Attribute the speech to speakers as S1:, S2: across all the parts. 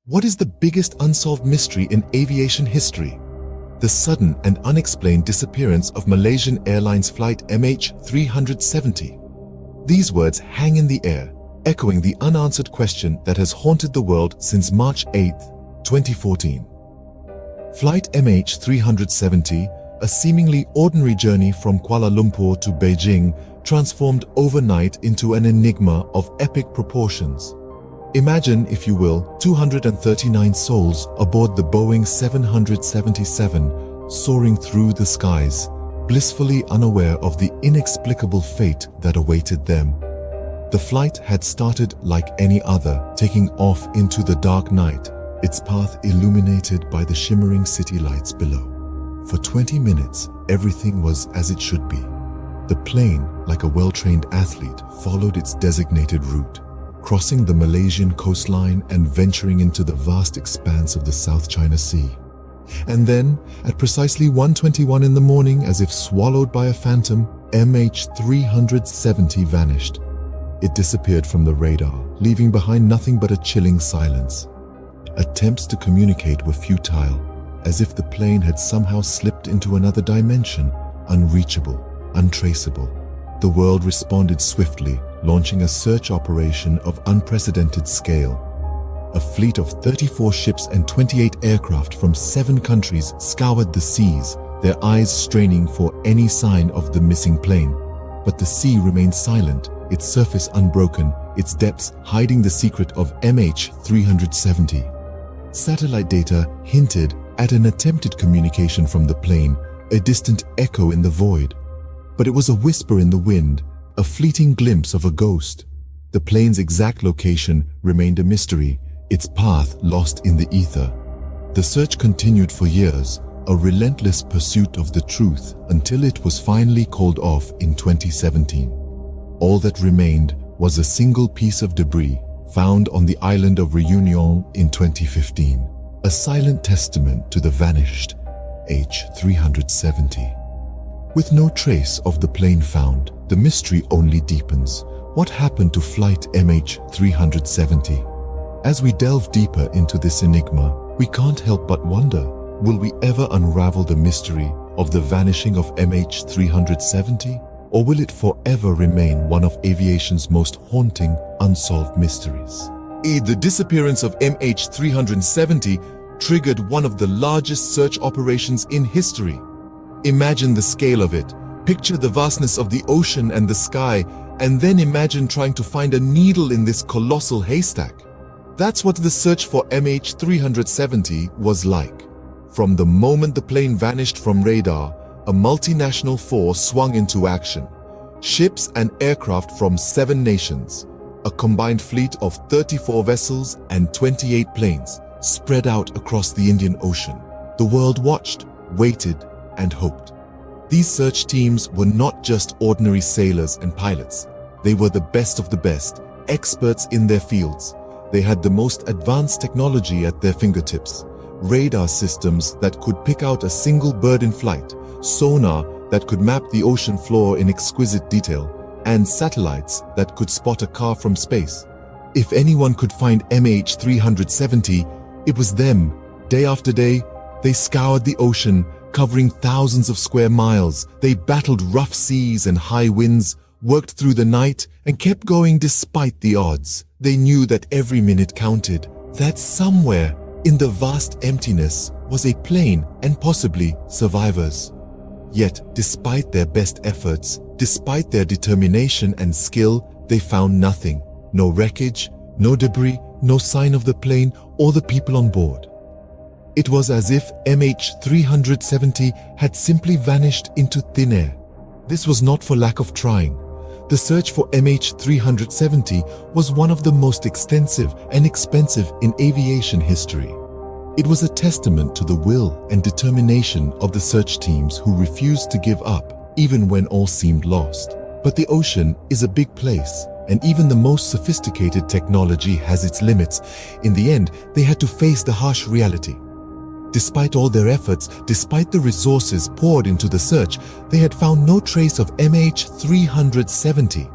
S1: What is the biggest unsolved mystery in aviation history? The sudden and unexplained disappearance of Malaysian Airlines Flight MH370. These words hang in the air, echoing the unanswered question that has haunted the world since March 8, 2014. Flight MH370, a seemingly ordinary journey from Kuala Lumpur to Beijing, transformed overnight into an enigma of epic proportions. Imagine, if you will, 239 souls aboard the Boeing 777, soaring through the skies, blissfully unaware of the inexplicable fate that awaited them. The flight had started like any other, taking off into the dark night, its path illuminated by the shimmering city lights below. For 20 minutes, everything was as it should be. The plane, like a well-trained athlete, followed its designated route, crossing the Malaysian coastline and venturing into the vast expanse of the South China Sea. And then, at precisely 1:21 in the morning, as if swallowed by a phantom, MH370 vanished. It disappeared from the radar, leaving behind nothing but a chilling silence. Attempts to communicate were futile, as if the plane had somehow slipped into another dimension, unreachable, untraceable. The world responded swiftly, launching a search operation of unprecedented scale. A fleet of 34 ships and 28 aircraft from 7 countries scoured the seas, their eyes straining for any sign of the missing plane. But the sea remained silent, its surface unbroken, its depths hiding the secret of MH370. Satellite data hinted at an attempted communication from the plane, a distant echo in the void. But it was a whisper in the wind, a fleeting glimpse of a ghost. The plane's exact location remained a mystery, its path lost in the ether. The search continued for years, a relentless pursuit of the truth, until it was finally called off in 2017. All that remained was a single piece of debris found on the island of Reunion in 2015, a silent testament to the vanished H370. With no trace of the plane found, the mystery only deepens. What happened to flight MH370? As we delve deeper into this enigma, we can't help but wonder, will we ever unravel the mystery of the vanishing of MH370? Or will it forever remain one of aviation's most haunting, unsolved mysteries? The disappearance of MH370 triggered one of the largest search operations in history. Imagine the scale of it. Picture the vastness of the ocean and the sky, and then imagine trying to find a needle in this colossal haystack. That's what the search for MH370 was like. From the moment the plane vanished from radar, a multinational force swung into action. Ships and aircraft from 7 nations, a combined fleet of 34 vessels and 28 planes, spread out across the Indian Ocean. The world watched, waited, and hoped. These search teams were not just ordinary sailors and pilots. They were the best of the best, experts in their fields. They had the most advanced technology at their fingertips. Radar systems that could pick out a single bird in flight, sonar that could map the ocean floor in exquisite detail, and satellites that could spot a car from space. If anyone could find MH370, it was them. Day after day, they scoured the ocean, covering thousands of square miles. They battled rough seas and high winds, worked through the night, and kept going despite the odds. They knew that every minute counted, that somewhere in the vast emptiness was a plane and possibly survivors. Yet, despite their best efforts, despite their determination and skill, they found nothing. No wreckage, no debris, no sign of the plane or the people on board. It was as if MH370 had simply vanished into thin air. This was not for lack of trying. The search for MH370 was one of the most extensive and expensive in aviation history. It was a testament to the will and determination of the search teams who refused to give up, even when all seemed lost. But the ocean is a big place, and even the most sophisticated technology has its limits. In the end, they had to face the harsh reality. Despite all their efforts, despite the resources poured into the search, they had found no trace of MH370.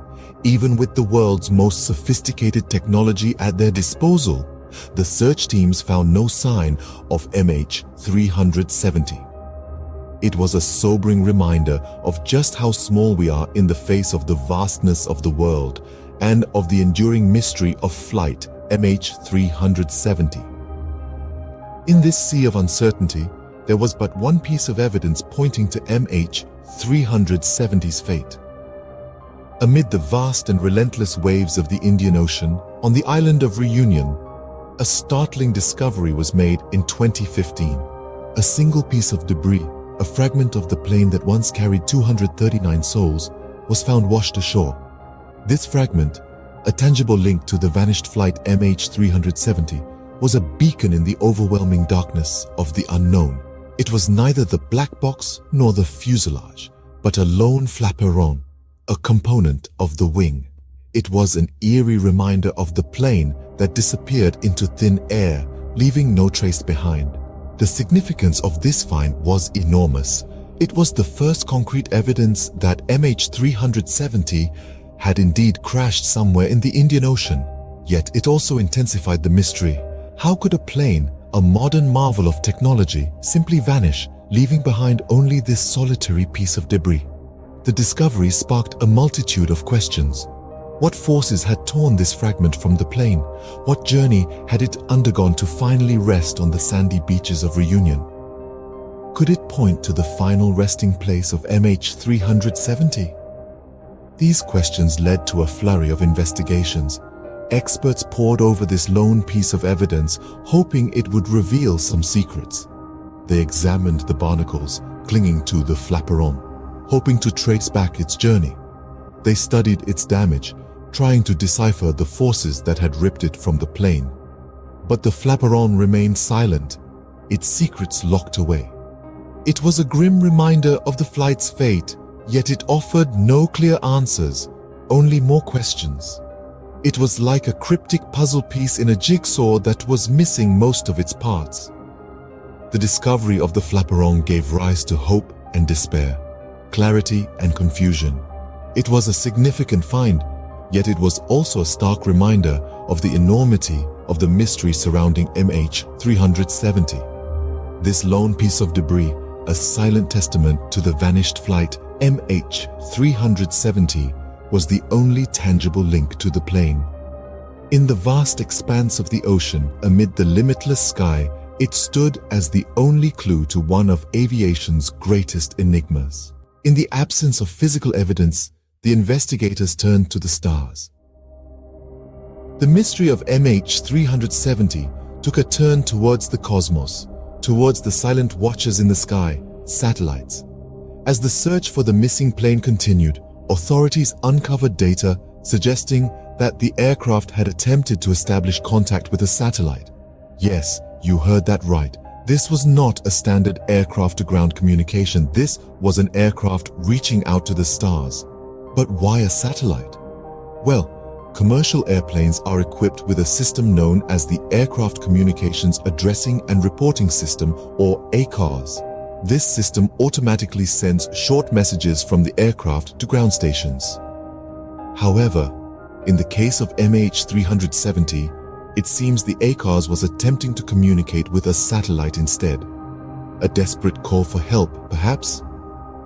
S1: Even with the world's most sophisticated technology at their disposal, The search teams found no sign of MH370. It was a sobering reminder of just how small we are in the face of the vastness of the world and of the enduring mystery of flight MH370. In this sea of uncertainty, there was but one piece of evidence pointing to MH370's fate. Amid the vast and relentless waves of the Indian Ocean, on the island of Reunion, a startling discovery was made in 2015. A single piece of debris, a fragment of the plane that once carried 239 souls, was found washed ashore. This fragment, a tangible link to the vanished flight MH370, was a beacon in the overwhelming darkness of the unknown. It was neither the black box nor the fuselage, but a lone flaperon, a component of the wing. It was an eerie reminder of the plane that disappeared into thin air, leaving no trace behind. The significance of this find was enormous. It was the first concrete evidence that MH370 had indeed crashed somewhere in the Indian Ocean. Yet it also intensified the mystery. How could a plane, a modern marvel of technology, simply vanish, leaving behind only this solitary piece of debris? The discovery sparked a multitude of questions. What forces had torn this fragment from the plane? What journey had it undergone to finally rest on the sandy beaches of Reunion? Could it point to the final resting place of MH370? These questions led to a flurry of investigations. Experts pored over this lone piece of evidence, hoping it would reveal some secrets. They examined the barnacles clinging to the flaperon, hoping to trace back its journey. They studied its damage, trying to decipher the forces that had ripped it from the plane. But the flaperon remained silent, its secrets locked away. It was a grim reminder of the flight's fate, yet it offered no clear answers, only more questions. It was like a cryptic puzzle piece in a jigsaw that was missing most of its parts. The discovery of the flaperon gave rise to hope and despair, clarity and confusion. It was a significant find, yet it was also a stark reminder of the enormity of the mystery surrounding MH370. This lone piece of debris, a silent testament to the vanished flight MH370, was the only tangible link to the plane. In the vast expanse of the ocean, amid the limitless sky, it stood as the only clue to one of aviation's greatest enigmas. In the absence of physical evidence, the investigators turned to the stars. The mystery of MH370 took a turn towards the cosmos, towards the silent watchers in the sky, satellites. As the search for the missing plane continued, authorities uncovered data suggesting that the aircraft had attempted to establish contact with a satellite. Yes, you heard that right. This was not a standard aircraft-to-ground communication. This was an aircraft reaching out to the stars. But why a satellite? Well, commercial airplanes are equipped with a system known as the Aircraft Communications Addressing and Reporting System, or ACARS. This system automatically sends short messages from the aircraft to ground stations. However, in the case of MH370, it seems the ACARS was attempting to communicate with a satellite instead. A desperate call for help, perhaps?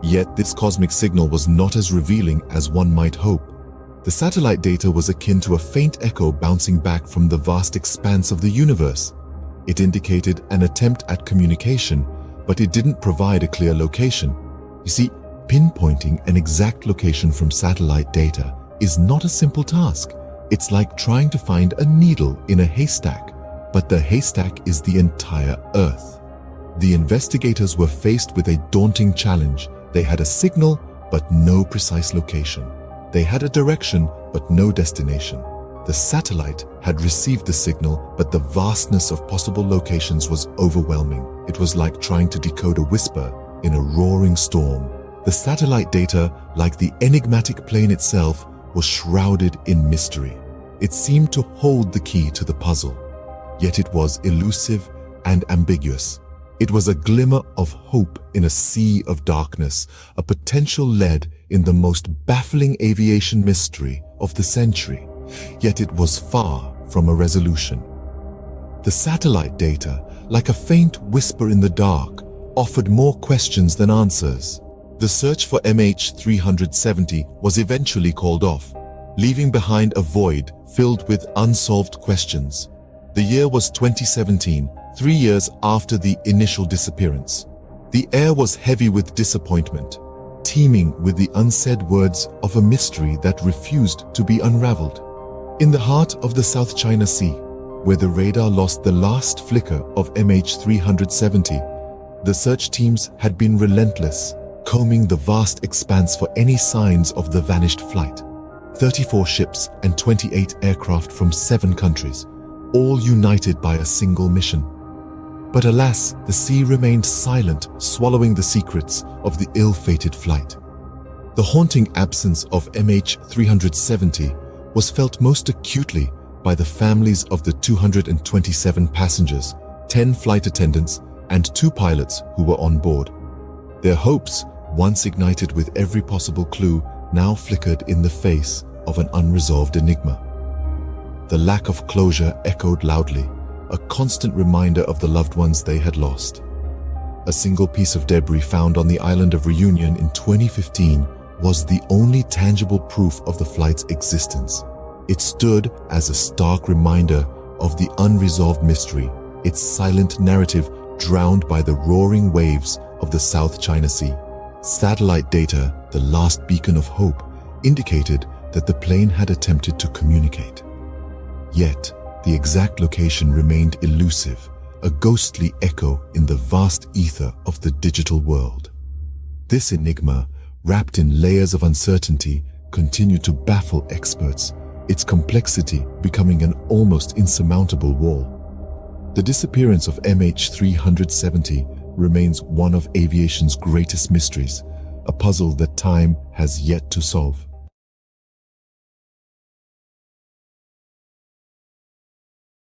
S1: Yet this cosmic signal was not as revealing as one might hope. The satellite data was akin to a faint echo bouncing back from the vast expanse of the universe. It indicated an attempt at communication, but it didn't provide a clear location. You see, pinpointing an exact location from satellite data is not a simple task. It's like trying to find a needle in a haystack, but the haystack is the entire Earth. The investigators were faced with a daunting challenge. They had a signal, but no precise location. They had a direction, but no destination. The satellite had received the signal, but the vastness of possible locations was overwhelming. It was like trying to decode a whisper in a roaring storm. The satellite data, like the enigmatic plane itself, was shrouded in mystery. It seemed to hold the key to the puzzle, yet it was elusive and ambiguous. It was a glimmer of hope in a sea of darkness, a potential lead in the most baffling aviation mystery of the century, yet it was far from a resolution. The satellite data, like a faint whisper in the dark, offered more questions than answers. The search for MH370 was eventually called off, leaving behind a void filled with unsolved questions. The year was 2017, 3 years after the initial disappearance. The air was heavy with disappointment, teeming with the unsaid words of a mystery that refused to be unraveled. In the heart of the South China Sea, where the radar lost the last flicker of MH370, the search teams had been relentless, combing the vast expanse for any signs of the vanished flight. 34 ships and 28 aircraft from 7 countries, all united by a single mission. But alas, the sea remained silent, swallowing the secrets of the ill-fated flight. The haunting absence of MH370 was felt most acutely by the families of the 227 passengers, 10 flight attendants, and 2 pilots who were on board. Their hopes, once ignited with every possible clue, now flickered in the face of an unresolved enigma. The lack of closure echoed loudly, a constant reminder of the loved ones they had lost. A single piece of debris found on the island of Reunion in 2015 was the only tangible proof of the flight's existence. It stood as a stark reminder of the unresolved mystery, its silent narrative drowned by the roaring waves of the South China Sea. Satellite data, the last beacon of hope, indicated that the plane had attempted to communicate. Yet, the exact location remained elusive, a ghostly echo in the vast ether of the digital world. This enigma, wrapped in layers of uncertainty, continued to baffle experts, its complexity becoming an almost insurmountable wall. The disappearance of MH370 remains one of aviation's greatest mysteries, a puzzle that time has yet to solve.